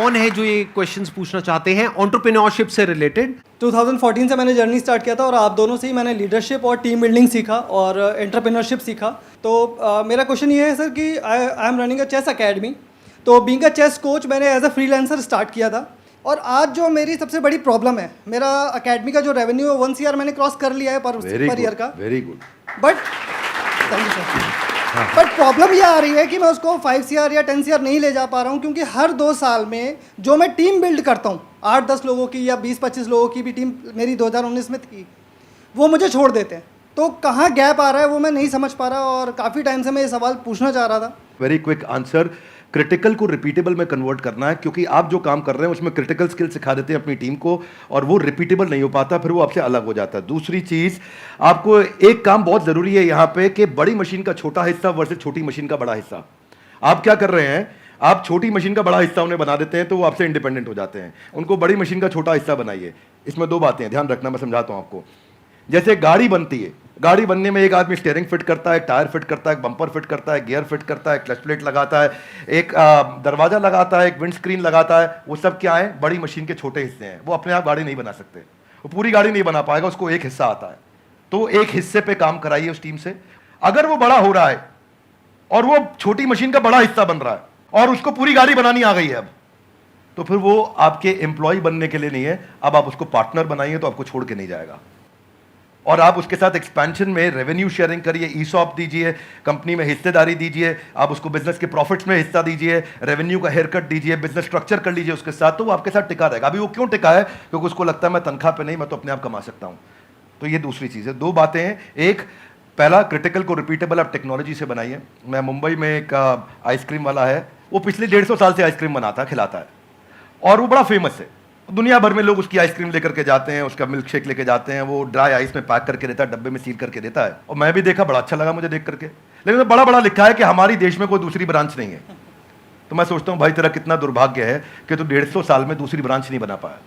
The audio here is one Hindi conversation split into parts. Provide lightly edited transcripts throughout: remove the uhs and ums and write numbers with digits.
कौन है जो ये क्वेश्चंस पूछना चाहते हैं एंटरप्रेन्योरशिप से रिलेटेड? 2014 से मैंने जर्नी स्टार्ट किया था और आप दोनों से ही मैंने लीडरशिप और टीम बिल्डिंग सीखा और एंटरप्रेन्योरशिप सीखा। तो मेरा क्वेश्चन ये है सर कि I am running a chess academy. तो बीइंग अ चेस कोच मैंने एज अ फ्रीलांसर स्टार्ट किया था और आज जो मेरी सबसे बड़ी प्रॉब्लम है, मेरा अकेडमी का जो रेवेन्यू है 1 CR मैंने क्रॉस कर लिया है पर ईयर का। Very good. But thank you sir. But problem ये आ रही है कि मैं उसको 5 CR या 10 CR नहीं ले जा पा रहा हूँ, क्योंकि हर 2 साल में जो मैं टीम बिल्ड करता हूँ 8-10 लोगों की या 20-25 लोगों की भी टीम मेरी 2019 में थी, वो मुझे छोड़ देते हैं। तो कहाँ गैप आ रहा है वो मैं नहीं समझ पा रहा और काफ़ी टाइम से मैं ये सवाल पूछना चाह रहा था। वेरी क्विक आंसर, क्रिटिकल को रिपीटेबल में कन्वर्ट करना है, क्योंकि आप जो काम कर रहे हैं उसमें क्रिटिकल स्किल सिखा देते हैं अपनी टीम को और वो रिपीटेबल नहीं हो पाता, फिर वो आपसे अलग हो जाता है। दूसरी चीज़, आपको एक काम बहुत ज़रूरी है यहाँ पे कि बड़ी मशीन का छोटा हिस्सा वर्सेस छोटी मशीन का बड़ा हिस्सा। आप क्या कर रहे हैं, आप छोटी मशीन का बड़ा हिस्सा उन्हें बना देते हैं तो वो आपसे इंडिपेंडेंट हो जाते हैं। उनको बड़ी मशीन का छोटा हिस्सा बनाइए। इसमें 2 बातें हैं, ध्यान रखना, मैं समझाता हूँ आपको। जैसे गाड़ी बनती है, गाड़ी बनने में एक आदमी स्टीयरिंग फिट करता है, टायर फिट करता है, बम्पर फिट करता है, गियर फिट करता है, क्लच प्लेट लगाता है, एक दरवाजा लगाता है, एक विंड स्क्रीन लगाता है। वो सब क्या है, बड़ी मशीन के छोटे हिस्से हैं। वो अपने आप गाड़ी नहीं बना सकते, वो पूरी गाड़ी नहीं बना पाएगा, उसको एक हिस्सा आता है। तो एक हिस्से पे काम कराइए उस टीम से। अगर वो बड़ा हो रहा है और वो छोटी मशीन का बड़ा हिस्सा बन रहा है और उसको पूरी गाड़ी बनानी आ गई है अब, तो फिर वो आपके एम्प्लॉय बनने के लिए नहीं है। अब आप उसको पार्टनर बनाइए तो आपको छोड़ के नहीं जाएगा और आप उसके साथ एक्सपेंशन में रेवेन्यू शेयरिंग करिए, ईसॉप दीजिए, कंपनी में हिस्सेदारी दीजिए, आप उसको बिजनेस के प्रॉफिट्स में हिस्सा दीजिए, रेवेन्यू का हेयर कट दीजिए, बिजनेस स्ट्रक्चर कर लीजिए उसके साथ, तो वो आपके साथ टिका रहेगा। अभी वो क्यों टिका है, क्योंकि उसको लगता है मैं तनख्वाह पे नहीं, मैं तो अपने आप कमा सकता हूं। तो ये दूसरी चीज़ है। 2 बातें हैं। एक, पहला, क्रिटिकल को रिपीटेबल आप टेक्नोलॉजी से बनाइए। मैं मुंबई में एक आइसक्रीम वाला है, वो पिछले 150 साल से आइसक्रीम बनाता है, खिलाता है और वो बड़ा फेमस है। दुनिया भर में लोग उसकी आइसक्रीम लेकर के जाते हैं, उसका मिल्क शेक लेके जाते हैं, वो ड्राई आइस में पैक करके देता है, डब्बे में सील करके देता है। और मैं भी देखा, बड़ा अच्छा लगा मुझे देख करके, लेकिन बड़ा बड़ा लिखा है कि हमारी देश में कोई दूसरी ब्रांच नहीं है। तो मैं सोचता हूँ भाई तेरा कितना दुर्भाग्य है कि तू 150 साल में दूसरी ब्रांच नहीं बना पाया,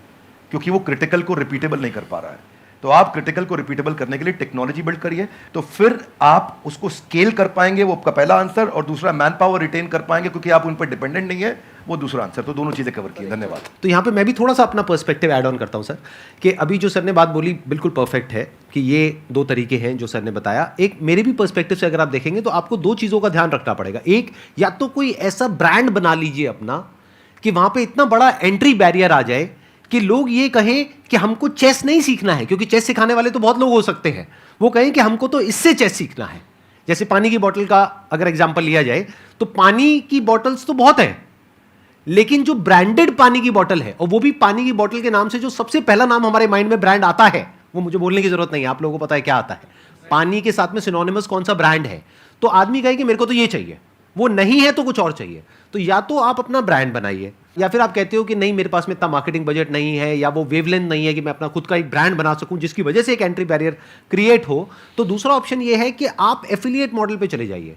क्योंकि वो क्रिटिकल को रिपीटेबल नहीं कर पा रहा है। तो आप क्रिटिकल को रिपीटेबल करने के लिए टेक्नोलॉजी बिल्ड करिए, तो फिर आप उसको स्केल कर पाएंगे। वो आपका पहला आंसर। और दूसरा, मैन पावर रिटेन कर पाएंगे, क्योंकि आप उन पर डिपेंडेंट नहीं है, वो दूसरा आंसर। तो दोनों चीजें कवर की। धन्यवाद। तो यहाँ पे मैं भी थोड़ा सा अपना पर्सपेक्टिव ऐड ऑन करता हूँ सर, कि अभी जो सर ने बात बोली बिल्कुल परफेक्ट है कि ये 2 तरीके हैं जो सर ने बताया। एक मेरे भी पर्सपेक्टिव से अगर आप देखेंगे तो आपको 2 चीज़ों का ध्यान रखना पड़ेगा। एक, या तो कोई ऐसा ब्रांड बना लीजिए अपना कि वहाँ पे इतना बड़ा एंट्री बैरियर आ जाए कि लोग ये कहें कि हमको चेस नहीं सीखना है, क्योंकि चेस सिखाने वाले तो बहुत लोग हो सकते हैं, वो कहें कि हमको तो इससे चेस सीखना है। जैसे पानी की बोतल का अगर एग्जांपल लिया जाए तो पानी की बोतल्स तो बहुत हैं, लेकिन जो ब्रांडेड पानी की बोतल है, और वो भी पानी की बोतल के नाम से जो सबसे पहला नाम हमारे माइंड में ब्रांड आता है, वो मुझे बोलने की जरूरत नहीं है, आप लोगों को पता है क्या आता है। पानी के साथ में सिनोनिमस कौन सा ब्रांड है, तो आदमी कहे कि मेरे को तो ये चाहिए, वो नहीं है तो कुछ और चाहिए। तो या तो आप अपना ब्रांड बनाइए, या फिर आप कहते हो कि नहीं मेरे पास में इतना मार्केटिंग बजट नहीं है, या वो वेवलेंथ नहीं है कि मैं अपना खुद का एक ब्रांड बना सकूं जिसकी वजह से एक एंट्री बैरियर क्रिएट हो, तो दूसरा ऑप्शन ये है कि आप एफिलिएट मॉडल पे चले जाइए।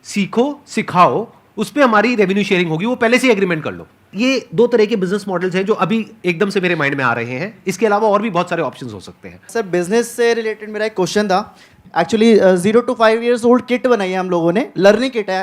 सीखो, सिखाओ, उस पर हमारी रेवेन्यू शेयरिंग होगी, वो पहले से एग्रीमेंट कर लो। ये 2 तरह के बिजनेस मॉडल्स हैं जो अभी एकदम से मेरे माइंड में आ रहे हैं। इसके अलावा और भी बहुत सारे ऑप्शंस हो सकते हैं। सर, बिजनेस से रिलेटेड मेरा एक क्वेश्चन था। Actually 0 to 5 years old kit बनाई है हम लोगों ने, लर्निंग किट है।